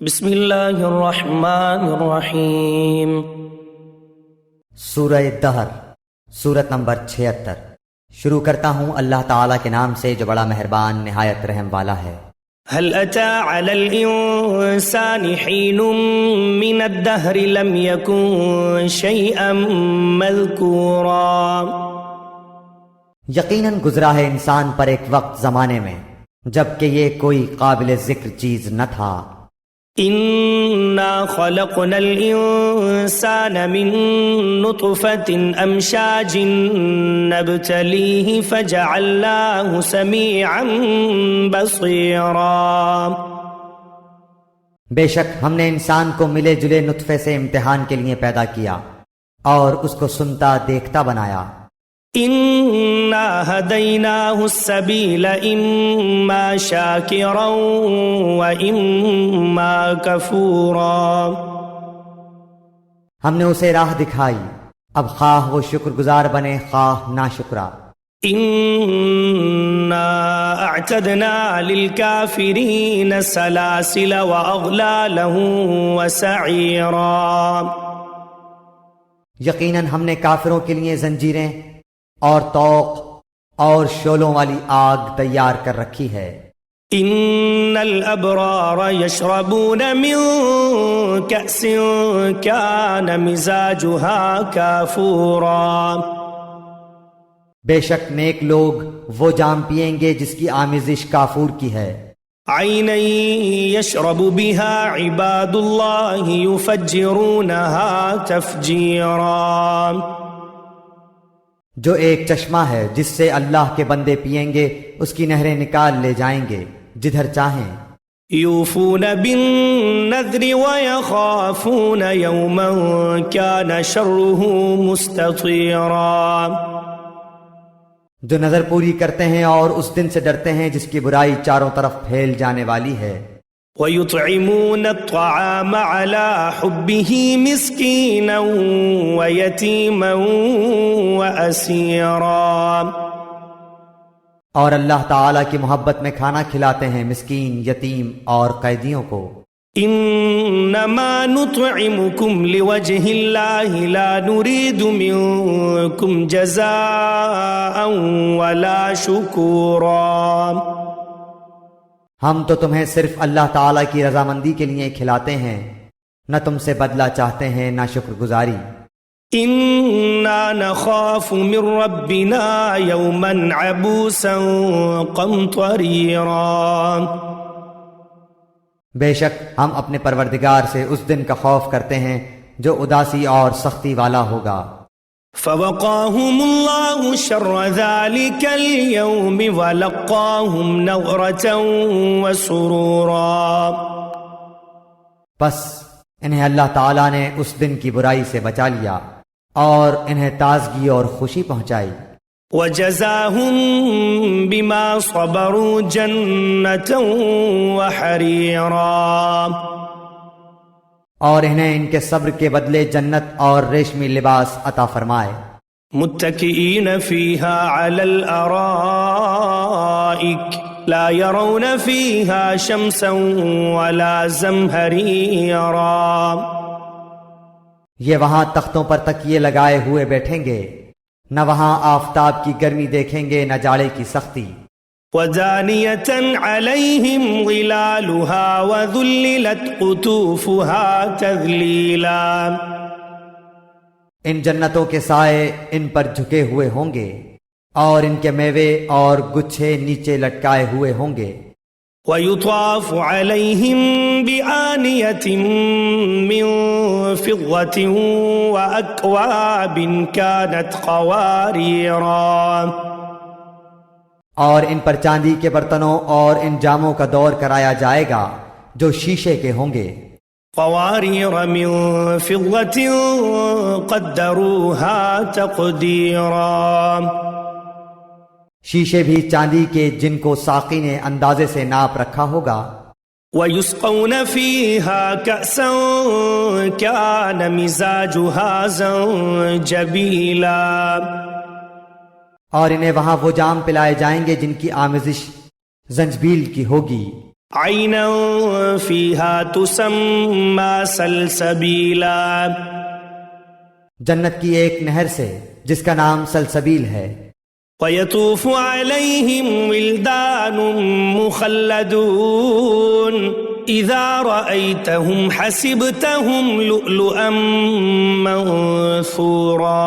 بسم اللہ الرحمن الرحیم۔ سورہ دہر، سورت نمبر 76۔ شروع کرتا ہوں اللہ تعالیٰ کے نام سے جو بڑا مہربان نہایت رحم والا ہے۔ هل اتى على الانسان حين من الدهر لم يكن شيئا مذكورا۔ یقیناً گزرا ہے انسان پر ایک وقت زمانے میں جبکہ یہ کوئی قابل ذکر چیز نہ تھا۔ انا خلقنا الانسان من نطفة امشاج نبتليه فجعلناه سميعا بصيرا۔ بے شک ہم نے انسان کو ملے جلے نطفے سے امتحان کے لیے پیدا کیا اور اس کو سنتا دیکھتا بنایا۔ انا هديناه السبيل اما شاكرا واما كفورا۔ ہم نے اسے راہ دکھائی، اب خواہ وہ شکر گزار بنے خواہ ناشکرا۔ انا اعتدنا للكافرين سلاسل واغلالا وسعيرا۔ یقیناً ہم نے کافروں کے لیے زنجیریں اور طوق اور شعلوں والی آگ تیار کر رکھی ہے۔ ان الابرار يشربون من كأس كان مزاجها كافورا۔ بے شک نیک لوگ وہ جام پیئیں گے جس کی آمیزش کافور کی ہے۔ عینا یشرب بها عباد اللہ یفجرونها تفجیرا۔ جو ایک چشمہ ہے جس سے اللہ کے بندے پیئیں گے اس کی نہریں نکال لے جائیں گے جدھر چاہیں۔ یوفون بالنذر ویخافون یوما کان شرہ مستطیرا۔ جو نظر پوری کرتے ہیں اور اس دن سے ڈرتے ہیں جس کی برائی چاروں طرف پھیل جانے والی ہے۔ وَيُطْعِمُونَ الطَّعَامَ عَلَى حُبِّهِ مِسْكِينًا وَيَتِيمًا وَأَسِيرًا۔ اور اللہ تعالیٰ کی محبت میں کھانا کھلاتے ہیں مسکین، یتیم اور قیدیوں کو۔ انما نطعمكم لوجه الله لا نريد منكم جزاء ولا شكورا۔ ہم تو تمہیں صرف اللہ تعالیٰ کی رضامندی کے لیے کھلاتے ہیں، نہ تم سے بدلہ چاہتے ہیں نہ شکر گزاری۔ انا نخاف من ربنا يوما عبوسا قمطريرا۔ بے شک ہم اپنے پروردگار سے اس دن کا خوف کرتے ہیں جو اداسی اور سختی والا ہوگا۔ فوقاهم الله شر ذلك اليوم ولقاهم نظرة وسرورا۔ بس انہیں اللہ تعالیٰ نے اس دن کی برائی سے بچا لیا اور انہیں تازگی اور خوشی پہنچائی۔ وجزاهم بما صبروا جنة وحريرا۔ اور انہیں ان کے صبر کے بدلے جنت اور ریشمی لباس عطا فرمائے۔ متكئين فيها على الأرائك لا يرون فيها شمسا ولا زمهريرا۔ یہ وہاں تختوں پر تکیے لگائے ہوئے بیٹھیں گے، نہ وہاں آفتاب کی گرمی دیکھیں گے نہ جاڑے کی سختی۔ وَدَانِيَةً عَلَيْهِمْ ظِلَالُهَا وَذُلِّلَتْ قُطُوفُهَا تَذْلِيلًا۔ ان جنتوں کے سائے ان پر جھکے ہوئے ہوں گے اور ان کے میوے اور گچھے نیچے لٹکائے ہوئے ہوں گے۔ وَيُطَافُ عَلَيْهِمْ بِآنِيَةٍ مِّن فِضَّةٍ وَأَكْوَابٍ كَانَتْ قَوَارِيرًا۔ اور ان پر چاندی کے برتنوں اور ان جاموں کا دور کرایا جائے گا جو شیشے کے ہوں گے۔ قوارير من فضة قدروها تقديرا۔ شیشے بھی چاندی کے جن کو ساقی نے اندازے سے ناپ رکھا ہوگا۔ وَيُسْقَوْنَ فِيهَا كَأْسًا كَانَ مِزَاجُهَا زَنْجَبِيلًا۔ اور انہیں وہاں وہ جام پلائے جائیں گے جن کی آمیزش زنجبیل کی ہوگی۔ عينا فيها تسمى سلسبيلا جنت کی ایک نہر سے جس کا نام سلسبیل ہے. ويطوف عليهم ولدان مخلدون إذا رأيتهم حسبتهم لؤلؤا منثورا.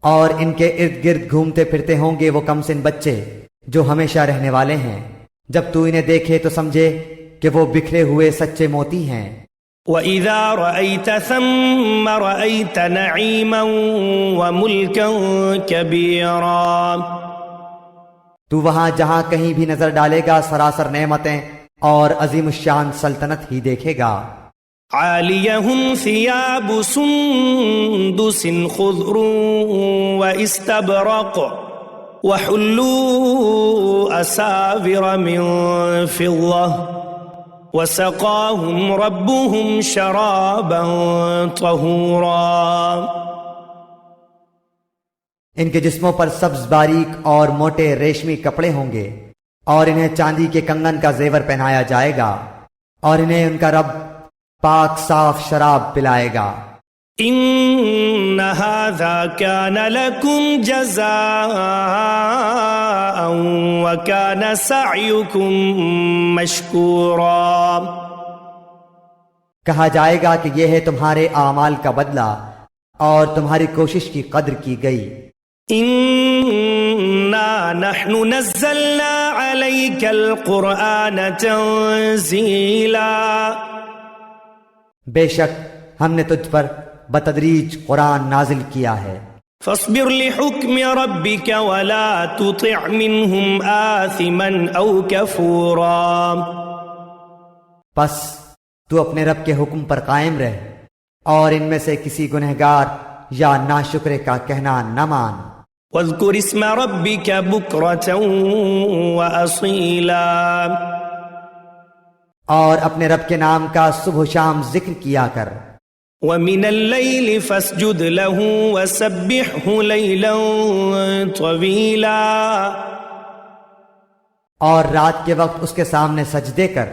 اور ان کے ارد گرد گھومتے پھرتے ہوں گے وہ کمسن بچے جو ہمیشہ رہنے والے ہیں. جب تو انہیں دیکھے تو سمجھے کہ وہ بکھرے ہوئے سچے موتی ہیں. وَإِذَا رَأَيْتَ ثَمَّ رَأَيْتَ نَعِيمًا وَمُلْكًا كَبِيرًا. تو وہاں جہاں کہیں بھی نظر ڈالے گا سراسر نعمتیں اور عظیم الشان سلطنت ہی دیکھے گا. عَالِيَهُمْ ثِيَابُ سُندُسٍ خُضْرٌ وَإِسْتَبْرَقٌ وَحُلُّوا أَسَاوِرَ مِن فِضَّةٍ وَسَقَاهُمْ رَبُّهُمْ شَرَابًا طَهُورًا. ان کے جسموں پر سبز باریک اور موٹے ریشمی کپڑے ہوں گے اور انہیں چاندی کے کنگن کا زیور پہنایا جائے گا اور انہیں ان کا رب پاک صاف شراب پلائے گا. إن هذا كان لكم جزاء وكان سعيكم مشكورا. کہا جائے گا کہ یہ ہے تمہارے اعمال کا بدلہ اور تمہاری کوشش کی قدر کی گئی. إنا نحن نزلنا عليك القرآن تنزيلا. بے شک ہم نے تجھ پر بتدریج قرآن نازل کیا ہے. فاصبر لحكم ربك ولا تطع منهم آثما أو كفورا. پس تو اپنے رب کے حکم پر قائم رہ اور ان میں سے کسی گنہگار یا ناشکرے کا کہنا نہ مان. واذكر اسم ربك بكرة وأصيلا. اور اپنے رب کے نام کا صبح و شام ذکر کیا کر. ومن الليل فاسجد له وسبحه ليلا طويلا. اور رات کے وقت اس کے سامنے سجدے کر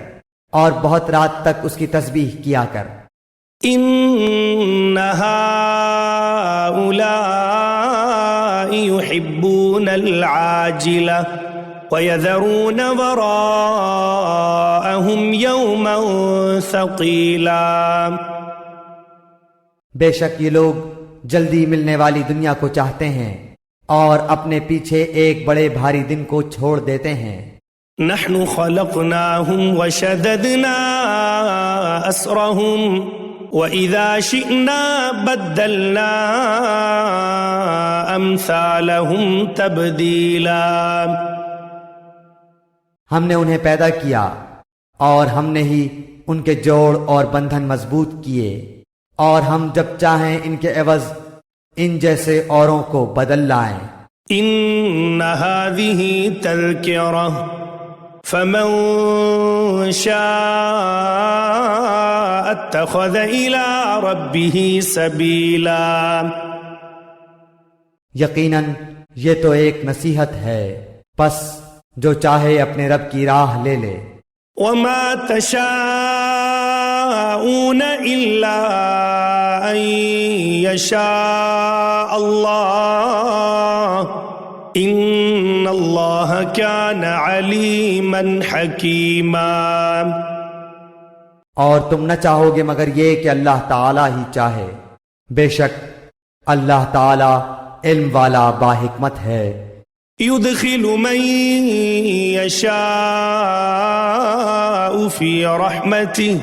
اور بہت رات تک اس کی تسبیح کیا کر. ان هؤلاء يحبون العاجلة ويذرون وراءهم يوما ثقيلا. بے شک یہ لوگ جلدی ملنے والی دنیا کو چاہتے ہیں اور اپنے پیچھے ایک بڑے بھاری دن کو چھوڑ دیتے ہیں. نحن خلقناهم وشددنا أسرهم وإذا شئنا بدلنا أمثالهم تبديلا. ہم نے انہیں پیدا کیا اور ہم نے ہی ان کے جوڑ اور بندھن مضبوط کیے اور ہم جب چاہیں ان کے عوض ان جیسے اوروں کو بدل لائیں. إن هذه تذكرة فمن شاء اتخذ إلى ربه سبيلا. یقیناً یہ تو ایک نصیحت ہے پس جو چاہے اپنے رب کی راہ لے لے. وما تشاءون إلا أن يشاء الله إن الله كان عليما حكيما. اور تم نہ چاہو گے مگر یہ کہ اللہ تعالی ہی چاہے. بے شک اللہ تعالی علم والا باحکمت ہے. يدخل من يشاء في رحمته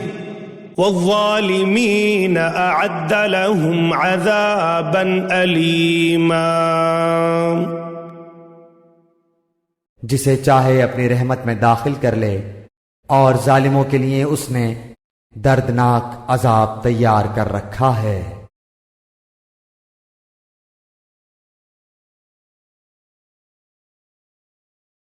والظالمين أعد لهم عذابا أليما. جسے چاہے اپنی رحمت میں داخل کر لے اور ظالموں کے لیے اس نے دردناک عذاب تیار کر رکھا ہے.